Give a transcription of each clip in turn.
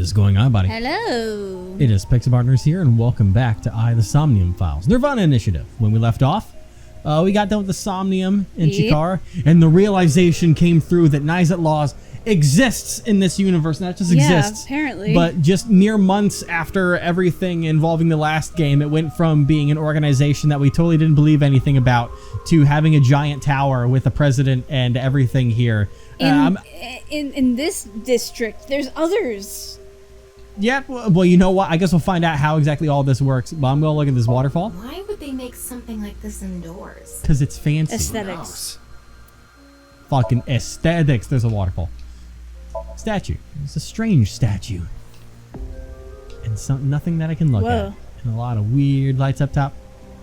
is going on, buddy? Hello. It is Pixel Partners here, and welcome back to the Somnium Files. nirvanA Initiative. When we left off, we got done with the Somnium in Chikara, and the realization came through that nirvanA laws exists in this universe. Not just exists, apparently. But just mere months after everything involving the last game, it went from being an organization that we totally didn't believe anything about to having a giant tower with a president and everything here. In this district, there's others. Yeah, well, you know what? I guess we'll find out how exactly all this works. But I'm going to look at this waterfall. Why would they make something like this indoors? Because it's fancy. Aesthetics. Fucking aesthetics. There's a waterfall. Statue. It's a strange statue. And nothing that I can look at. And a lot of weird lights up top.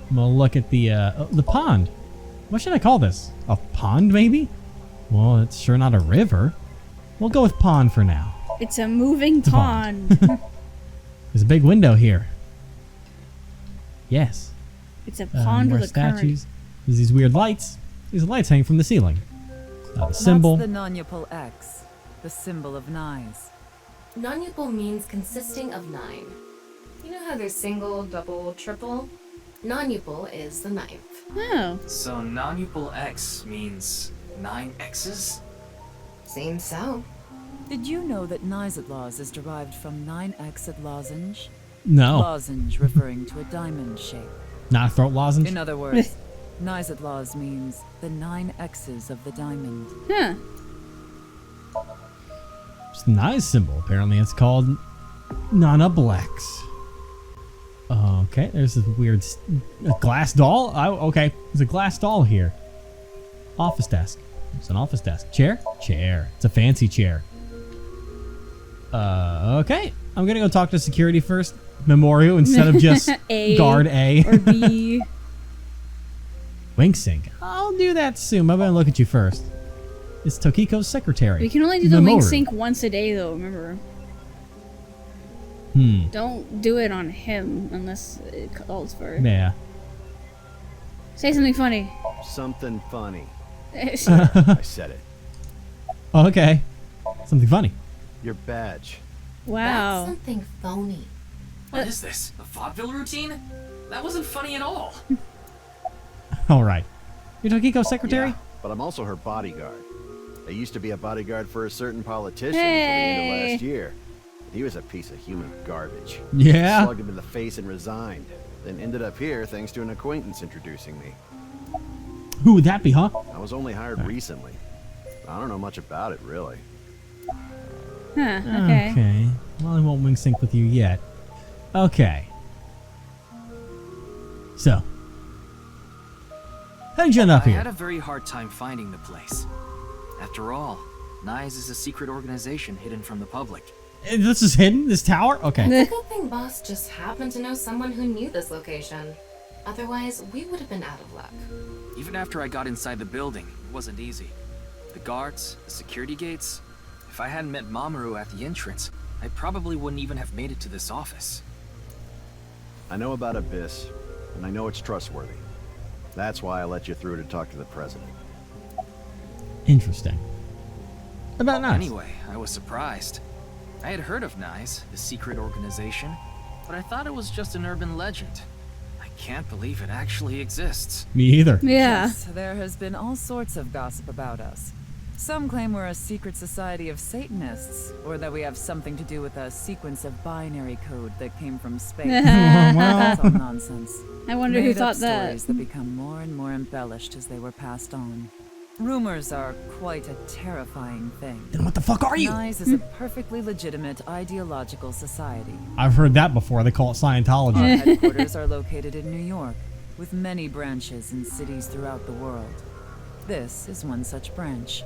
I'm going to look at the pond. What should I call this? A pond, maybe? Well, it's sure not a river. We'll go with pond for now. It's a moving pond. There's a big window here. Yes. It's a pond with a statues. There's these weird lights. These lights hang from the ceiling. The symbol. That's the nonupal X, the symbol of nines. Nonupal means consisting of 9. You know how there's single, double, triple? Nonupal is the 9th. Oh. So nonupal X means 9 X's? Seems so. Did you know that nirvanA is derived from 9-exed lozenge? No. Lozenge referring to a diamond shape. Not a throat lozenge? In other words, nirvanA means the 9 X's of the diamond. Huh. It's a nice symbol. Apparently it's called nonupal X. Okay, there's this weird glass doll. Okay, there's a glass doll here. Office desk. It's an office desk. Chair? Chair. It's a fancy chair. Okay. I'm gonna go talk to security first. Memorial instead of just guard A. Or B. Wink sync. I'll do that soon. I'm gonna look at you first. It's Tokiko's secretary. We can only do the wing sync once a day, though, remember. Don't do it on him unless it calls for it. Yeah. Say something funny. Something funny. I said it. Okay. Something funny. Your badge. Wow. That's something phony. What is this? A vaudeville routine? That wasn't funny at all. All right. You're Tokiko's secretary? Yeah, but I'm also her bodyguard. I used to be a bodyguard for a certain politician until the end of last year. He was a piece of human garbage. Yeah? Slugged him in the face and resigned. Then ended up here thanks to an acquaintance introducing me. Who would that be, huh? I was only hired recently. I don't know much about it, really. Huh, okay. Okay. Well, I won't wing sync with you yet. Okay. So. How did you end up I here? had a very hard time finding the place. After all, NICE is a secret organization hidden from the public. This is hidden? This tower? Okay. It's a good thing Boss just happened to know someone who knew this location. Otherwise, we would have been out of luck. Even after I got inside the building, it wasn't easy. The guards, the security gates. If I hadn't met Mamoru at the entrance, I probably wouldn't even have made it to this office. I know about Abyss, and I know it's trustworthy. That's why I let you through to talk to the president. Interesting. About NICE. Anyway, I was surprised. I had heard of NICE, the secret organization, but I thought it was just an urban legend. I can't believe it actually exists. Me either. Yeah. Yes, there has been all sorts of gossip about us. Some claim we're a secret society of Satanists, or that we have something to do with a sequence of binary code that came from space. That's all nonsense. I wonder who Made-up thought that. stories that become more and more embellished as they were passed on. Rumors are quite a terrifying thing. Then what the fuck are you? NICE is a perfectly legitimate ideological society. I've heard that before. They call it Scientology. Our headquarters are located in New York, with many branches in cities throughout the world. This is one such branch.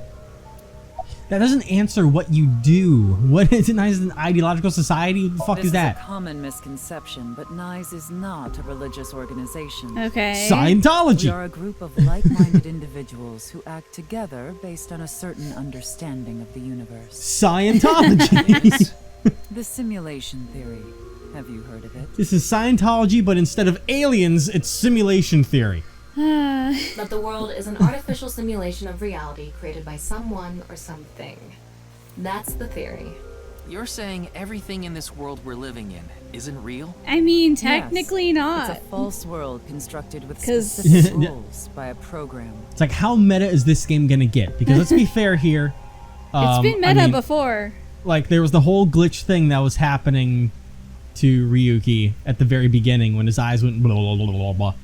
That doesn't answer what you do. What is it? NICE is an ideological society? What the fuck This is that? a common misconception, but NICE is not a religious organization. Okay. We Scientology. are a group of like-minded individuals who act together based on a certain understanding of the universe. Scientology. The simulation theory. Have you heard of it? This is Scientology, but instead of aliens, it's simulation theory. That the world is an artificial simulation of reality created by someone or something. That's the theory. You're saying everything in this world we're living in isn't real? I mean, Yes, technically not. It's a false world constructed with 'Cause- specific rules by a program. It's like, how meta is this game gonna get? Because let's be fair here. It's been I meta mean, before. like there was the whole glitch thing that was happening to Ryuki at the very beginning when his eyes went blah blah blah blah blah,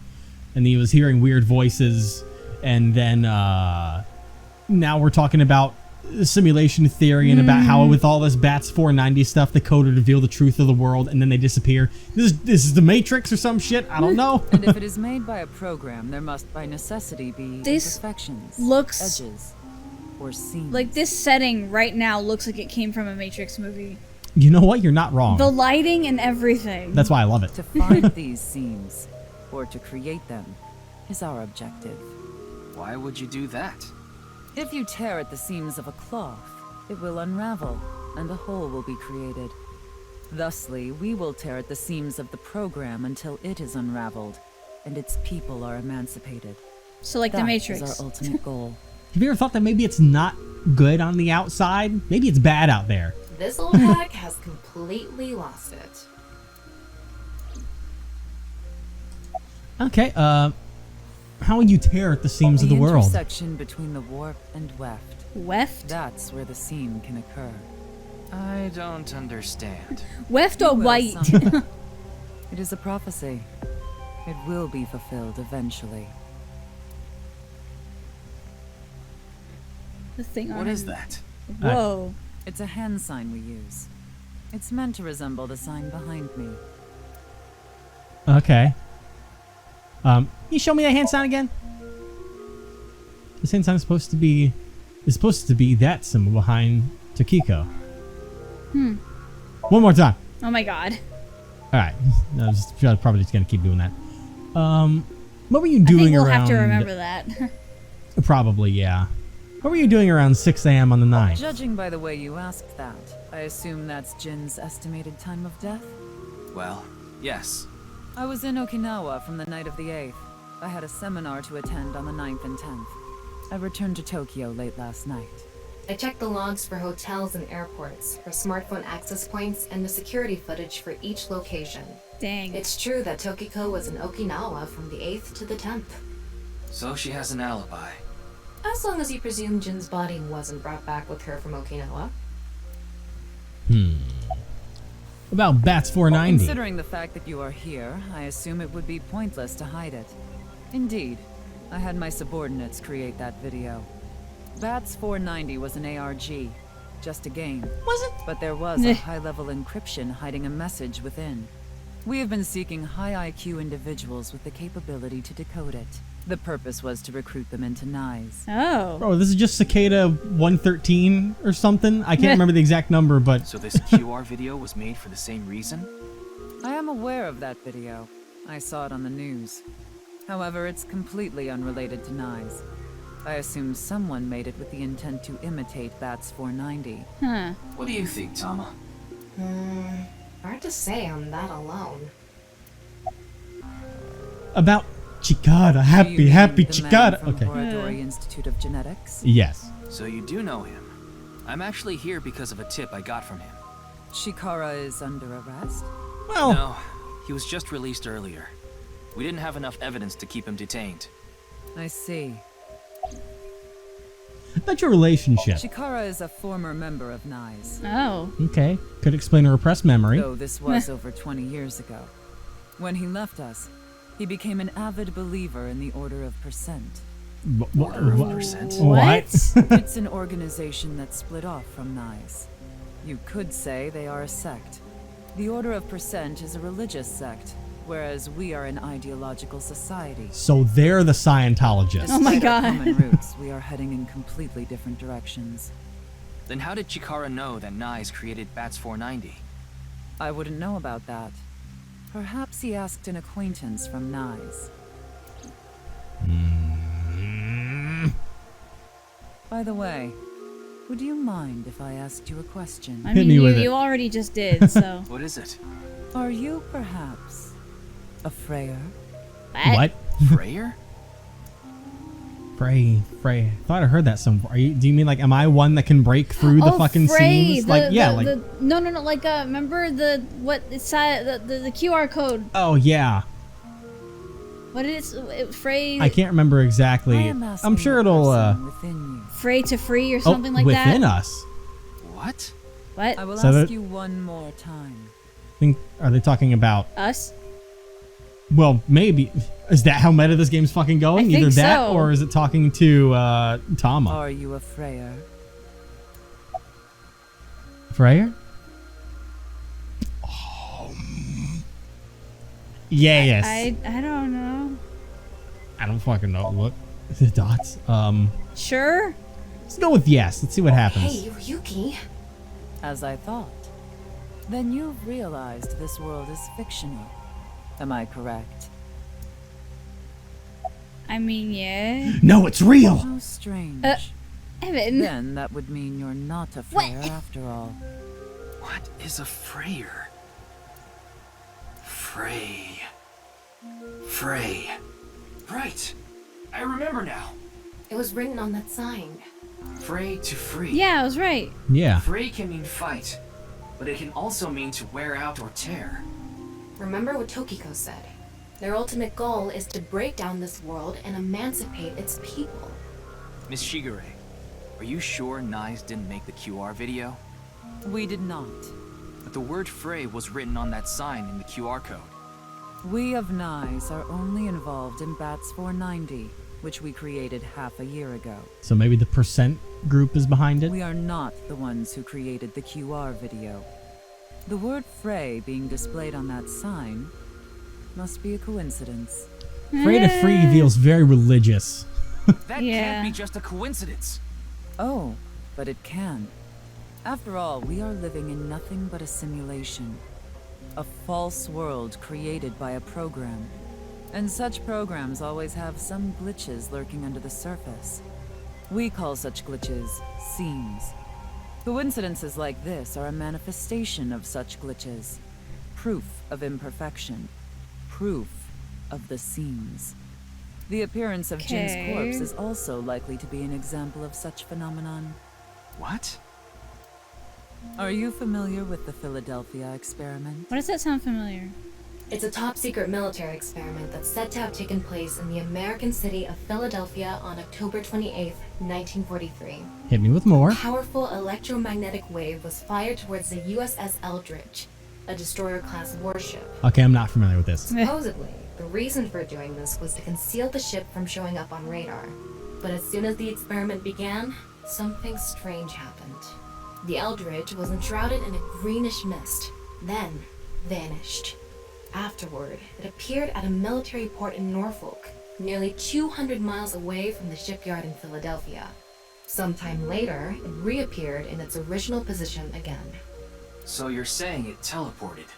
and he was hearing weird voices, and then now we're talking about simulation theory and about how with all this Bats 490 stuff, the code would reveal the truth of the world, and then they disappear. This is the Matrix or some shit. I don't know. And if it is made by a program, there must by necessity be This imperfections, looks- edges, or seams. Like, this setting right now looks like it came from a Matrix movie. You know what? You're not wrong. The lighting and everything. That's why I love it. To find these seams, or to create them, is our objective. Why would you do that? If you tear at the seams of a cloth, it will unravel, and a hole will be created. Thusly, we will tear at the seams of the program until it is unraveled, and its people are emancipated. So like the That Matrix. is our ultimate goal. Have you ever thought that maybe it's not good on the outside? Maybe it's bad out there. This old hack has completely lost it. Okay, how would you tear at the seams of the world? intersection between the warp and weft. Weft? That's where the seam can occur. I don't understand. Weft or Well, white? some- It is a prophecy. It will be fulfilled eventually. The thing What on is him. that? Whoa. It's a hand sign we use. It's meant to resemble the sign behind me. Okay. Can you show me that hand sign again? This hand sign is supposed to be that symbol behind Takiko. One more time. Oh my god. All right. I was probably just gonna keep doing that. What were you I think doing we'll around? have to remember that. Probably, yeah. What were you doing around 6 a.m. on the 9th? Judging by the way you asked that, I assume that's Jin's estimated time of death? Well, yes. I was in Okinawa from the night of the 8th. I had a seminar to attend on the 9th and 10th. I returned to Tokyo late last night. I checked the logs for hotels and airports, for smartphone access points, and the security footage for each location. Dang. It's true that Tokiko was in Okinawa from the 8th to the 10th. So she has an alibi. As long as you presume Jin's body wasn't brought back with her from Okinawa. About Bats 490. Considering the fact that you are here, I assume it would be pointless to hide it. Indeed, I had my subordinates create that video. Bats 490 was an ARG, just a game. Was it? But there was a high-level encryption hiding a message within. We have been seeking high IQ individuals with the capability to decode it. The purpose was to recruit them into NICE. Oh. Bro, this is just Cicada 113 or something. I can't remember the exact number, but So this QR video was made for the same reason? I am aware of that video. I saw it on the news. However, it's completely unrelated to NICE. I assume someone made it with the intent to imitate Bats 490. Huh. What do you think, Tama? Hard to say on that alone. about Chikara. Do you Happy mean happy the man Chikara. from Okay. Horadori Institute of Genetics? Yes. So you do know him. I'm actually here because of a tip I got from him. Chikara is under arrest? Well, No, he was just released earlier. We didn't have enough evidence to keep him detained. I see. about your relationship. Chikara is a former member of NICE, Oh. Okay. Could explain a repressed memory. though this was over 20 years ago. When he left us, he became an avid believer in the Order of Percent. Order of Percent? What? It's an organization that split off from NICE. You could say they are a sect. The Order of Percent is a religious sect, whereas we are an ideological society. So they're the Scientologists. Oh my Despite our God. common roots, we are heading in completely different directions. Then how did Chikara know that NICE created Bats 490? I wouldn't know about that. Perhaps he asked an acquaintance from NICE. By the way, would you mind if I asked you a question? I Hit mean, me you, with it. you already just did, so. What is it? Are you perhaps a Freyer? What? Freyr? Frey. I thought I heard that somewhere. Do you mean like, am I one that can break through the fucking Frey, scenes? Like, no, like, remember the QR code? Oh, yeah. What is it? Frey? I can't remember exactly. I'm sure it'll, Frey to free or something like that? within us. What? What? I will So ask you one more time. Are they talking about... Us? Well, maybe. Is that how meta this game's fucking going? I think Either that so. or is it talking to Tama? Are you a Freyer? Freyer? Yeah, yes. I don't know. I don't fucking know. Look. The dots. Sure? Let's go with yes. Let's see what happens. Hey, Ryuki. As I thought. Then you've realized this world is fictional. Am I correct? I mean, yeah. No, it's real! How strange. Evan. Then that would mean you're not a Freyer after all. What is a Freyer? Frey. Right. I remember now. It was written on that sign. Frey to free. Yeah, I was right. Yeah. Frey can mean fight, but it can also mean to wear out or tear. Remember what Tokiko said. Their ultimate goal is to break down this world and emancipate its people. Miss Shigure, are you sure Nyes didn't make the QR video? We did not. But the word Frey was written on that sign in the QR code. We of Nyes are only involved in Bats 490, which we created half a year ago. So maybe the percent group is behind it? We are not the ones who created the QR video. The word Frey being displayed on that sign must be a coincidence. Frey to free feels very religious. That Yeah. can't be just a coincidence. Oh, but it can. After all, we are living in nothing but a simulation. A false world created by a program. And such programs always have some glitches lurking under the surface. We call such glitches seams. Coincidences like this are a manifestation of such glitches. Proof of imperfection. Proof of the seams. The appearance of Jin's Okay. corpse is also likely to be an example of such phenomenon. What? Are you familiar with the Philadelphia experiment? Why does that sound familiar? It's a top-secret military experiment that's said to have taken place in the American city of Philadelphia on October 28th, 1943. Hit me with more. A powerful electromagnetic wave was fired towards the USS Eldridge, a destroyer-class warship. Okay, I'm not familiar with this. Supposedly, the reason for doing this was to conceal the ship from showing up on radar. But as soon as the experiment began, something strange happened. The Eldridge was enshrouded in a greenish mist, then vanished. Afterward, it appeared at a military port in Norfolk, nearly 200 miles away from the shipyard in Philadelphia. Sometime later, it reappeared in its original position again. So you're saying it teleported?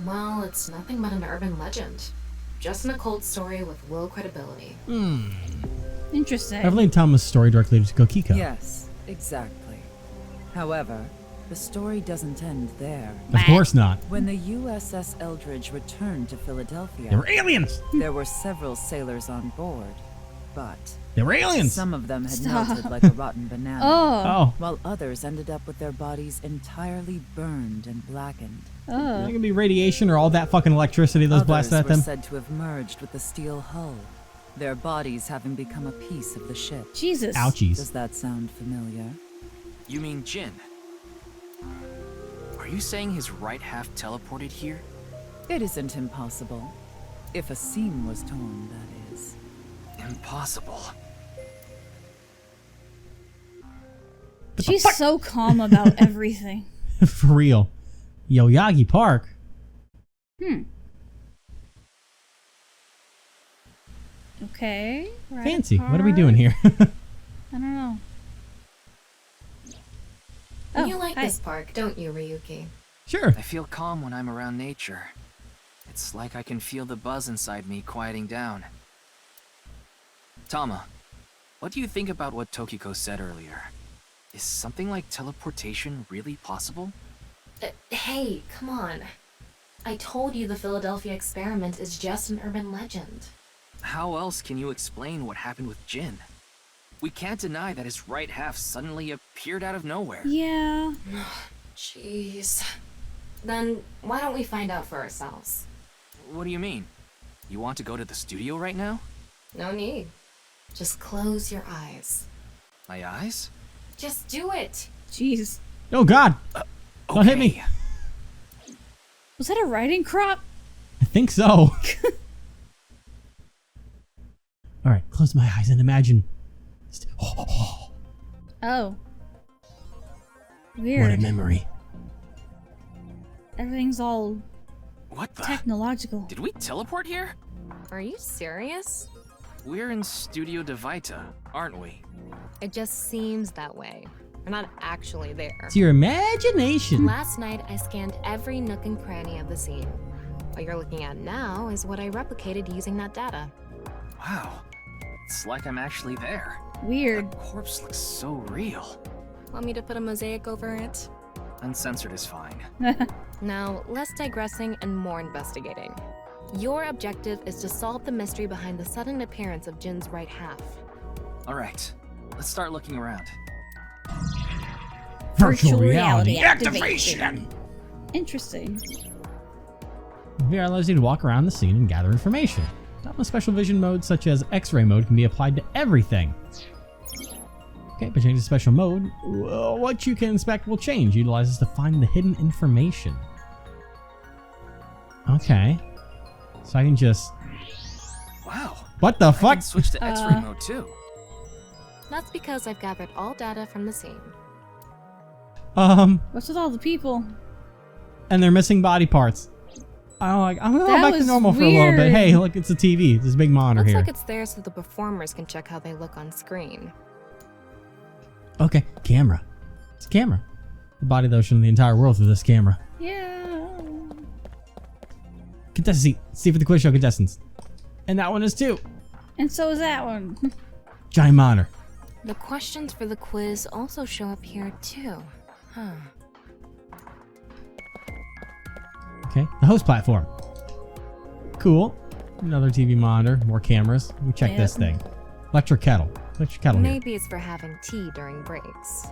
Well, it's nothing but an urban legend. Just an occult story with low credibility. Interesting. I've laid Tama's story directly to Kokiko. Yes, exactly. However, the story doesn't end there. Of course not. When the USS Eldridge returned to Philadelphia, They were aliens! there were several sailors on board, but They were aliens! some of them had Stop. melted like a rotten banana, Oh. while others ended up with their bodies entirely burned and blackened. It could be radiation or all that fucking electricity that was Others blasted at were them. said to have merged with the steel hull, their bodies having become a piece of the ship. Jesus. Ouchies. Does that sound familiar? You mean Jin? Are you saying his right half teleported here? It isn't impossible. If a seam was torn, that is. Impossible. She's so calm about everything. For real. Yoyagi Park? Okay. Right Fancy. What are we doing here? I don't know. Oh, You like hi. this park, don't you, Ryuki? Sure. I feel calm when I'm around nature. It's like I can feel the buzz inside me quieting down. Tama, what do you think about what Tokiko said earlier? Is something like teleportation really possible? Hey, come on. I told you the Philadelphia experiment is just an urban legend. How else can you explain what happened with Jin? We can't deny that his right half suddenly appeared out of nowhere. Yeah. Jeez. Then why don't we find out for ourselves? What do you mean? You want to go to the studio right now? No need. Just close your eyes. My eyes? Just do it. Jeez. Oh God! Don't hit me. Okay. Was that a riding crop? I think so. All right, close my eyes and imagine. Oh. What a Weird. memory. Everything's all What the? technological. Did we teleport here? Are you serious? We're in Studio de Vita, aren't we? It just seems that way. We're not actually there. It's your imagination. Last night, I scanned every nook and cranny of the scene. What you're looking at now is what I replicated using that data. Wow. It's like I'm actually there. Weird. The corpse looks so real. Want me to put a mosaic over it? Uncensored is fine. Now, less digressing and more investigating. Your objective is to solve the mystery behind the sudden appearance of Jin's right half. All right, let's start looking around. Virtual reality activation. Interesting. VR allows you to walk around the scene and gather information. Some special vision modes such as X-ray mode can be applied to everything. Okay, by changing special mode, what you can inspect will change. Utilizes to find the hidden information. Okay. So I can just... Wow. What the I fuck? can switch to X-ray mode too. That's because I've gathered all data from the scene. What's with all the people? And they're missing body parts. I'm gonna go That back to was normal for a little bit. weird. Hey, look, it's a TV. There's a big monitor Looks here. like it's there so the performers can check how they look on screen. Okay, camera. It's a camera. The body though showing the entire world through this camera. Yeah. Contestant seat. See for the quiz show contestants. And that one is too. And so is that one. Giant monitor. The questions for the quiz also show up here too. Huh. Okay, the host platform. Cool. Another TV monitor, more cameras. Let me check this thing. Electric kettle. Electric kettle here. Maybe it's for having tea during breaks.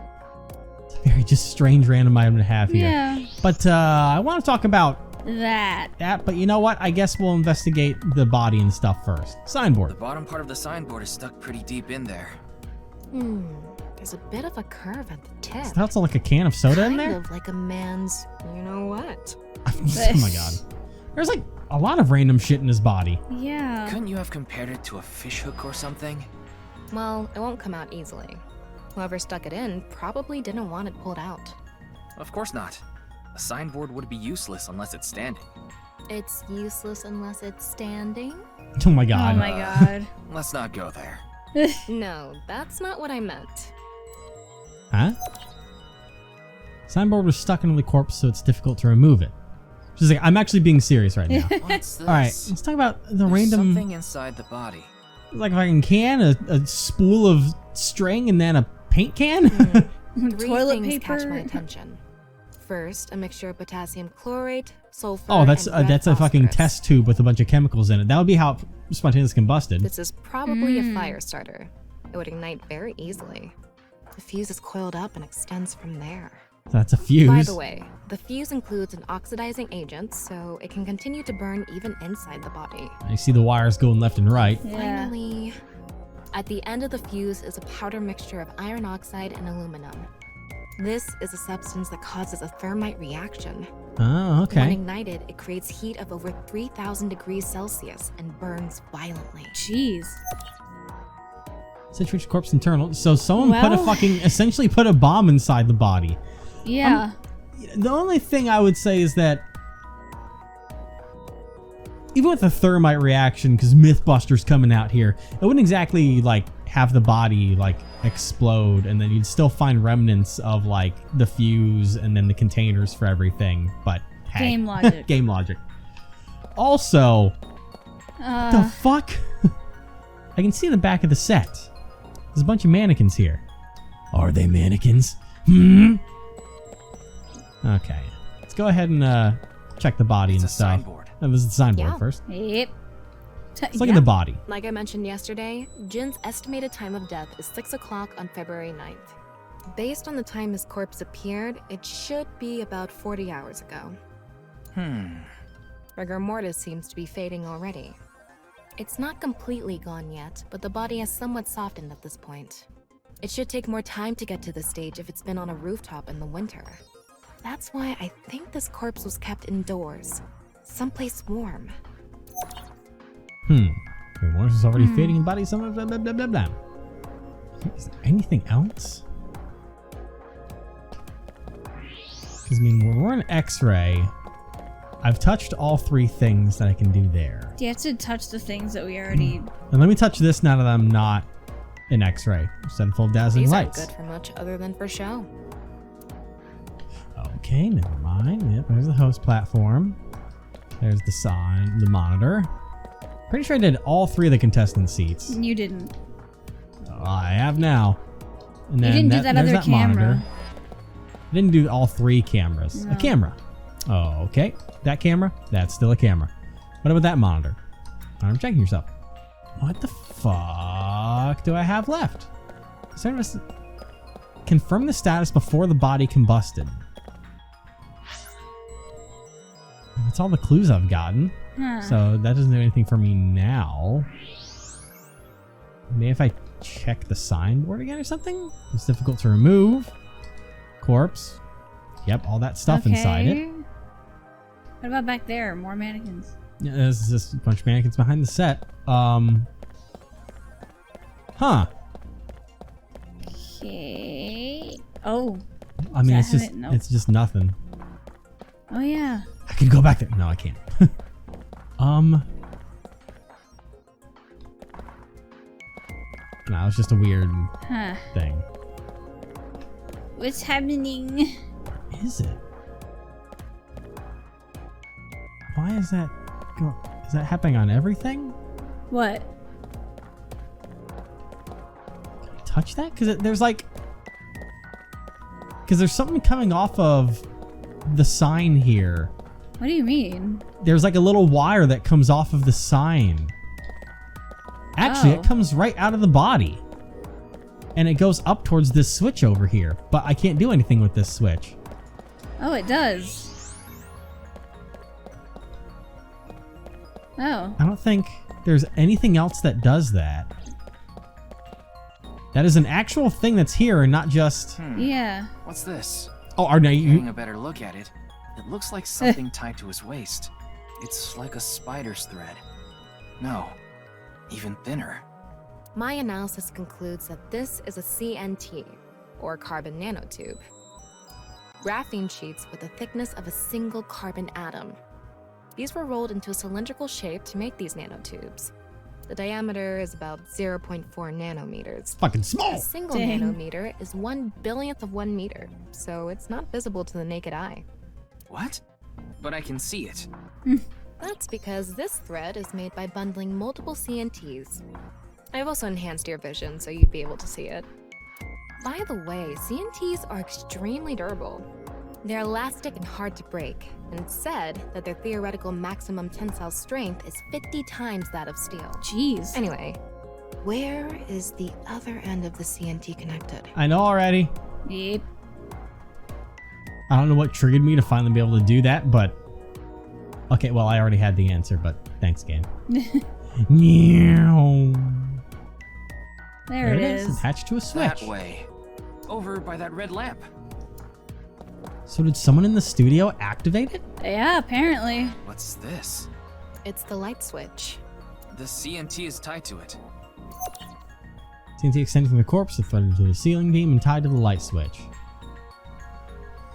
It's a very just strange random item to have here. Yeah. But I want to talk about That. that, but you know what? I guess we'll investigate the body and stuff first. The Signboard. bottom part of the signboard is stuck pretty deep in there. There's a bit of a curve at the tip. Is that also like a can of soda in kind there? of like a man's, you know what? Oh my god. There's like a lot of random shit in his body. Yeah. Couldn't you have compared it to a fish hook or something? Well, it won't come out easily. Whoever stuck it in probably didn't want it pulled out. Of course not. A signboard would be useless unless it's standing. It's useless unless it's standing? Oh my god. Oh my god. Let's not go there. No, that's not what I meant. Huh? Signboard was stuck into the corpse, so it's difficult to remove it. She's like, I'm actually being serious right now. What's this? Alright, let's talk about the There's random... something inside the body. Like if I can can, a spool of string, and then a paint can? Three Toilet things catch my paper. attention. First, a mixture of potassium chlorate, sulfur, Oh, that's and red a fucking phosphorus. test tube with a bunch of chemicals in it. That would be how it spontaneously combusted. This is probably a fire starter. It would ignite very easily. The fuse is coiled up and extends from there. That's a fuse. By the way, the fuse includes an oxidizing agent, so it can continue to burn even inside the body. I see the wires going left and right. Yeah. Finally, at the end of the fuse is a powder mixture of iron oxide and aluminum. This is a substance that causes a thermite reaction. Oh, When okay. ignited, it creates heat of over 3,000 degrees Celsius and burns violently. Jeez. Situation corpse internal. So someone put a Well- fucking, essentially put a bomb inside the body. Yeah. The only thing I would say is that even with the thermite reaction, because Mythbuster's coming out here, it wouldn't exactly like have the body like explode, and then you'd still find remnants of like the fuse and then the containers for everything. But hey, Game logic. game logic. Also, the fuck? I can see the back of the set. There's a bunch of mannequins here. Are they mannequins? Okay. Let's go ahead and check the body It's and a stuff. signboard. That was the signboard Yeah. first. Yep. Let's look at the body. Like I mentioned yesterday, Jin's estimated time of death is 6 o'clock on February 9th. Based on the time his corpse appeared, it should be about 40 hours ago. Rigor mortis seems to be fading already. It's not completely gone yet, but the body has somewhat softened at this point. It should take more time to get to this stage if it's been on a rooftop in the winter. That's why I think this corpse was kept indoors, someplace warm. The mortis is already fading in body. Some blah blah blah blah blah. Is there anything else? Because I mean, we're an X-ray. I've touched all 3 things that I can do there. You have to touch the things that we already... And let me touch this now that I'm not an X-ray. Instead full of dazzling These lights. aren't good for much other than for show. Okay, never mind. Yep, there's the host platform. There's the sign, the monitor. Pretty sure I did all 3 of the contestant seats. You didn't. I have now. And then You didn't do that there's other that camera. monitor. I didn't do all 3 cameras. No. A camera. Oh, okay. That camera, that's still a camera. What about that monitor? I'm checking yourself. What the fuck do I have left? Service. Confirm the status before the body combusted. That's all the clues I've gotten. Huh. So that doesn't do anything for me now. Maybe if I check the signboard again or something? It's difficult to remove. Corpse. Yep, all that stuff inside it. What about back there? More mannequins. Yeah, there's just a bunch of mannequins behind the set. Huh. Okay. Oh. I mean, Does it's that just have it? Nope. it's just nothing. Oh yeah. I could go back there. No, I can't. No, it's just a weird Huh. thing. What's happening? Is it? Why is that? Is that happening on everything? What? Can I touch that? Because there's like, there's something coming off of the sign here. What do you mean? There's like a little wire that comes off of the sign. Actually, Oh. it comes right out of the body. And it goes up towards this switch over here. But I can't do anything with this switch. Oh, it does. Oh. I don't think there's anything else that does that. That is an actual thing that's here and not just... Yeah. What's this? Oh, are now Getting you... a better look at it, it looks like something tied to his waist. It's like a spider's thread. No, even thinner. My analysis concludes that this is a CNT, or carbon nanotube. Graphene sheets with the thickness of a single carbon atom. These were rolled into a cylindrical shape to make these nanotubes. The diameter is about 0.4 nanometers. Fucking small! A single Dang. nanometer is 1/1000th of 1 meter, so it's not visible to the naked eye. What? But I can see it. That's because this thread is made by bundling multiple CNTs. I've also enhanced your vision so you'd be able to see it. By the way, CNTs are extremely durable. They're elastic and hard to break, and it's said that their theoretical maximum tensile strength is 50 times that of steel. Jeez. Anyway, where is the other end of the CNT connected? I know already. Yep. I don't know what triggered me to finally be able to do that, but... Okay, well, I already had the answer, but thanks, game. Meow. There it is. Attached to a switch. That way. Over by that red lamp. So did someone in the studio activate it? Yeah, apparently. What's this? It's the light switch. The CNT is tied to it. TNT extending from the corpse is threaded to the ceiling beam and tied to the light switch.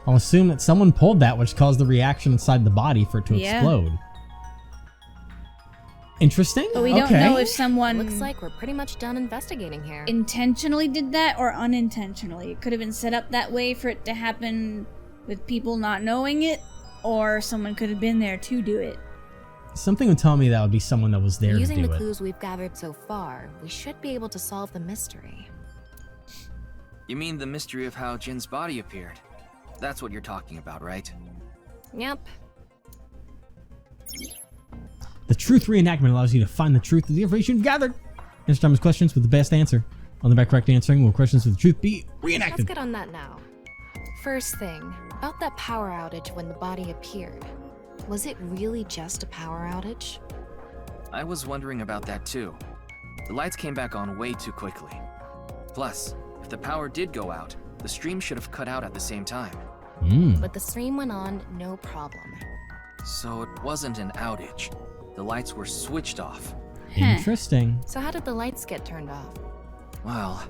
I'll assume that someone pulled that, which caused the reaction inside the body for it to Yeah. explode. Interesting. But we don't Okay. know if someone Looks like we're pretty much done investigating here. intentionally did that or unintentionally. It could have been set up that way for it to happen with people not knowing it, or someone could have been there to do it. Something would tell me that would be someone that was there Using to do the it. clues we've gathered so far, we should be able to solve the mystery. You mean the mystery of how Jin's body appeared? That's what you're talking about, right? Yep. The truth reenactment allows you to find the truth of the information you've gathered. Answer time's questions with the best answer. On the back correct answering will questions with the truth be Let's reenacted. get on that now. First thing, about that power outage when the body appeared. Was it really just a power outage? I was wondering about that too. The lights came back on way too quickly. Plus, if the power did go out, the stream should have cut out at the same time. But the stream went on, no problem. So it wasn't an outage. The lights were switched off. Interesting. So how did the lights get turned off? Well,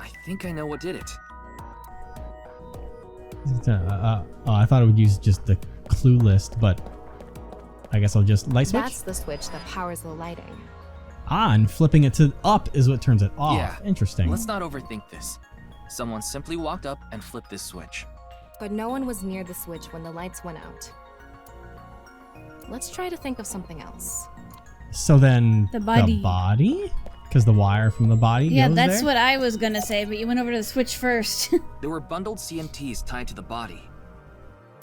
I think I know what did it. I thought it would use just the clue list, but I guess I'll just light switch. That's the switch that powers the lighting. Ah, and flipping it to up is what turns it off. Yeah. Interesting. Let's not overthink this. Someone simply walked up and flipped this switch. But no one was near the switch when the lights went out. Let's try to think of something else. So then The body. The body? Because the wire from the body Yeah, goes that's there? what I was gonna say, but you went over to the switch first. There were bundled CMTs tied to the body.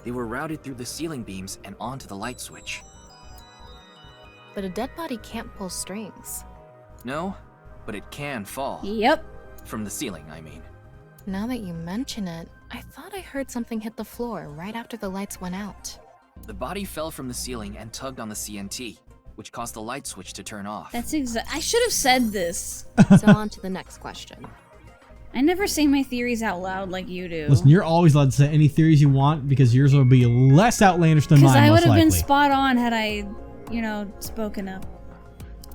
They were routed through the ceiling beams and onto the light switch. But a dead body can't pull strings. No, but it can fall. Yep. From the ceiling, I mean. Now that you mention it, I thought I heard something hit the floor right after the lights went out. The body fell from the ceiling and tugged on the CNT, which caused the light switch to turn off. That's I should have said this. So on to the next question. I never say my theories out loud like you do. Listen, you're always allowed to say any theories you want because yours will be less outlandish than mine, Because I most would have been likely. spot on had I, spoken up.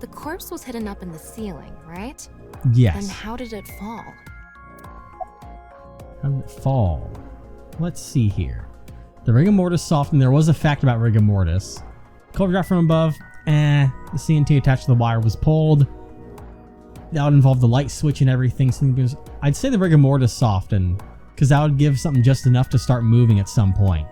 The corpse was hidden up in the ceiling, right? Yes. Then how did it fall? How did it fall? Let's see here. The rigor mortis softened. There was a fact about rigor mortis. Cover drop from above. The CNT attached to the wire was pulled. That would involve the light switch and everything. I'd say the rigor mortis softened because that would give something just enough to start moving at some point.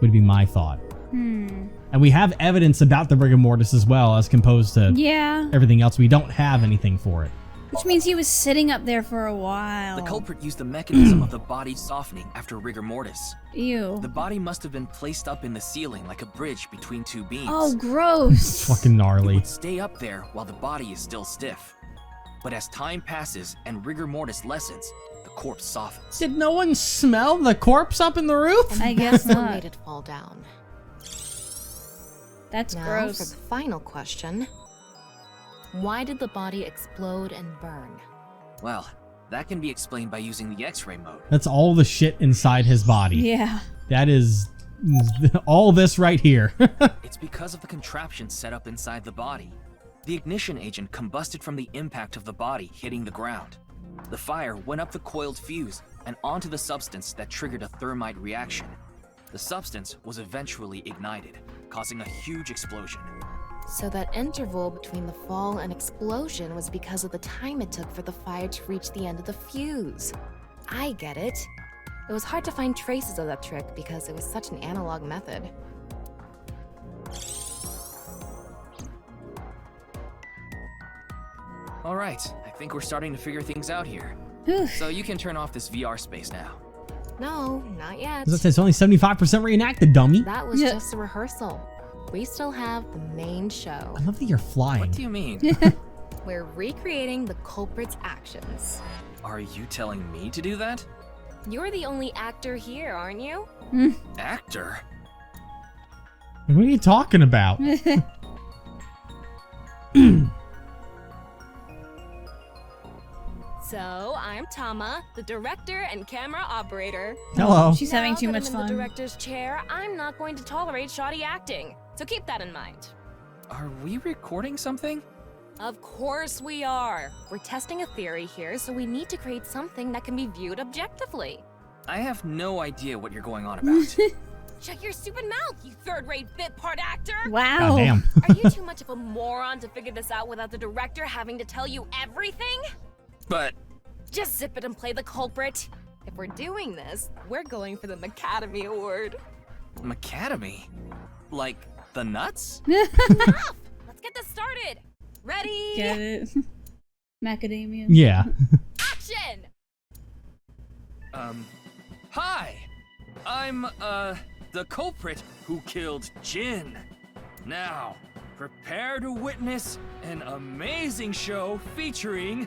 Would be my thought. And we have evidence about the rigor mortis as well as composed to Yeah. everything else. We don't have anything for it. Which means he was sitting up there for a while. The culprit used the mechanism of the body softening after rigor mortis. Ew. The body must have been placed up in the ceiling like a bridge between two beams. Oh, gross. Fucking It gnarly. would stay up there while the body is still stiff. But as time passes and rigor mortis lessens, the corpse softens. Did no one smell the corpse up in the roof? And I guess that's what not. made it fall down. That's Now gross. for the final question. Why did the body explode and burn? Well, that can be explained by using the X-ray mode. That's all the shit inside his body. Yeah. That is all this right here. It's because of the contraption set up inside the body. The ignition agent combusted from the impact of the body hitting the ground. The fire went up the coiled fuse and onto the substance that triggered a thermite reaction. The substance was eventually ignited, causing a huge explosion. So that interval between the fall and explosion was because of the time it took for the fire to reach the end of the fuse. I get it. It was hard to find traces of that trick because it was such an analog method. All right, I think we're starting to figure things out here. Whew. So you can turn off this VR space now. No, not yet. As I said, it's only 75% reenacted, dummy. That was Yeah. just a rehearsal. We still have the main show. I love that you're flying. What do you mean? We're recreating the culprit's actions. Are you telling me to do that? You're the only actor here, aren't you? Actor? What are you talking about? So, I'm Tama, the director and camera operator. Hello. She's having Now too that much I'm in fun. the director's chair, I'm not going to tolerate shoddy acting. So keep that in mind. Are we recording something? Of course we are. We're testing a theory here, so we need to create something that can be viewed objectively. I have no idea what you're going on about. Shut your stupid mouth, you third-rate bit part actor! Wow. God damn. Are you too much of a moron to figure this out without the director having to tell you everything? But Just zip it and play the culprit. If we're doing this, we're going for the Academy Award. Macadamy? Like the nuts? Enough! Let's get this started. Ready? Get it? Macadamia. Yeah. Action! Hi! I'm, the culprit who killed Jin. Now, Prepare to witness an amazing show featuring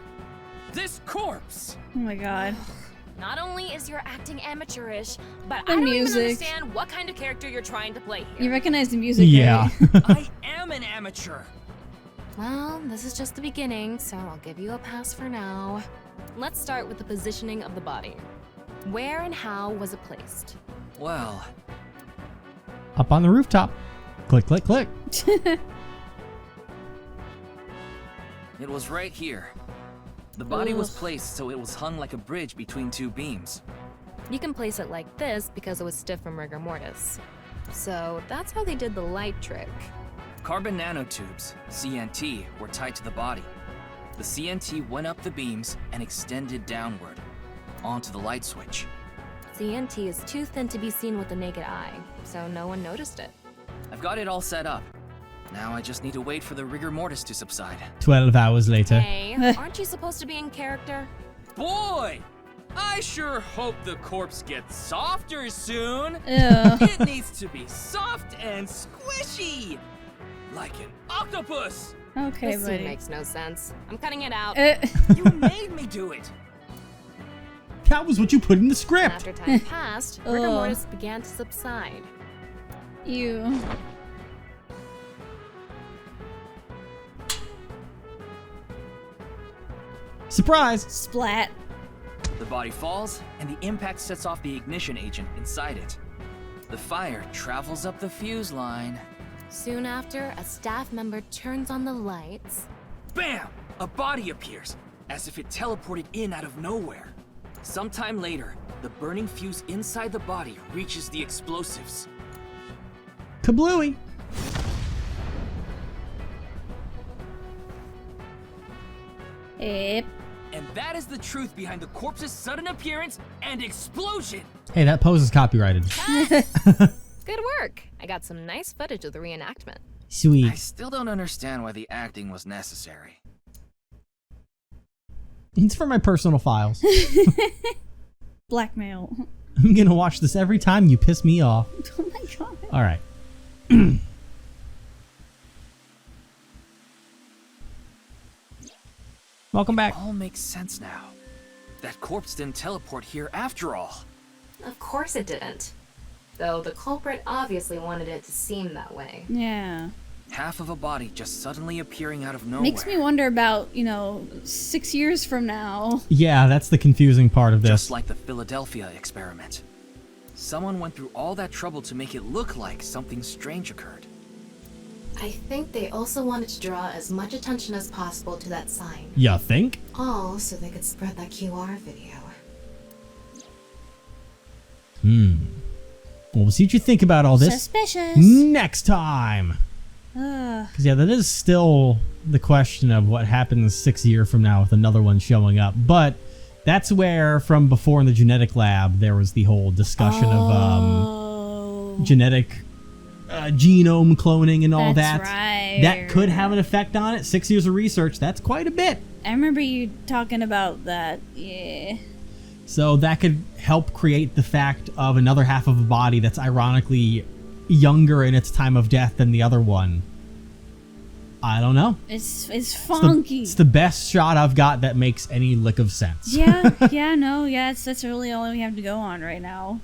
this corpse. Oh my god. Not only is your acting amateurish, but The I don't music. even understand what kind of character you're trying to play here. You recognize the music, Yeah. right? I am an amateur. Well, this is just the beginning, so I'll give you a pass for now. Let's start with the positioning of the body. Where and how was it placed? Well, Up on the rooftop. Click, click, click. it was right here. The body was placed so it was hung like a bridge between two beams. You can place it like this because it was stiff from rigor mortis. So that's how they did the light trick. Carbon nanotubes, CNT, were tied to the body. The CNT went up the beams and extended downward, onto the light switch. CNT is too thin to be seen with the naked eye, so no one noticed it. I've got it all set up. Now I just need to wait for the rigor mortis to subside. 12 hours later. Hey, aren't you supposed to be in character? Boy! I sure hope the corpse gets softer soon! Ew. It needs to be soft and squishy! Like an octopus! Okay, This scene buddy. makes no sense. I'm cutting it out. You made me do it! That was what you put in the script. After time passed, rigor Ugh. mortis began to subside. You. Surprise. Splat. The body falls, and the impact sets off the ignition agent inside it. The fire travels up the fuse line. Soon after, a staff member turns on the lights. Bam! A body appears, as if it teleported in out of nowhere. Sometime later, the burning fuse inside the body reaches the explosives. Kablooey. Yep. And that is the truth behind the corpse's sudden appearance and explosion! Hey, that pose is copyrighted. Good work! I got some nice footage of the reenactment. I Sweet. still don't understand why the acting was necessary. It's for my personal files. Blackmail. I'm gonna watch this every time you piss me off. Oh my god. All right. Welcome back. All makes sense now. That corpse didn't teleport here after all. Of course it didn't. Though the culprit obviously wanted it to seem that way. Yeah. Half of a body just suddenly appearing out of nowhere. Makes me wonder about, 6 years from now. Yeah, that's the confusing part of this. Just like the Philadelphia experiment. Someone went through all that trouble to make it look like something strange occurred. I think they also wanted to draw as much attention as possible to that sign. You think? All so they could spread that QR video. Well, we'll see what you think about all this Suspicious. next time. Ugh. Because, yeah, that is still the question of what happens 6 years from now with another one showing up. But that's where, from before in the genetic lab, there was the whole discussion of genetic genome cloning and all That's that. right. That could have an effect on it. 6 years of research, that's quite a bit. I remember you talking about that. Yeah. So that could help create the fact of another half of a body that's ironically younger in its time of death than the other one. I don't know. It's It's funky. it's the best shot I've got that makes any lick of sense. Yeah, that's really all we have to go on right now.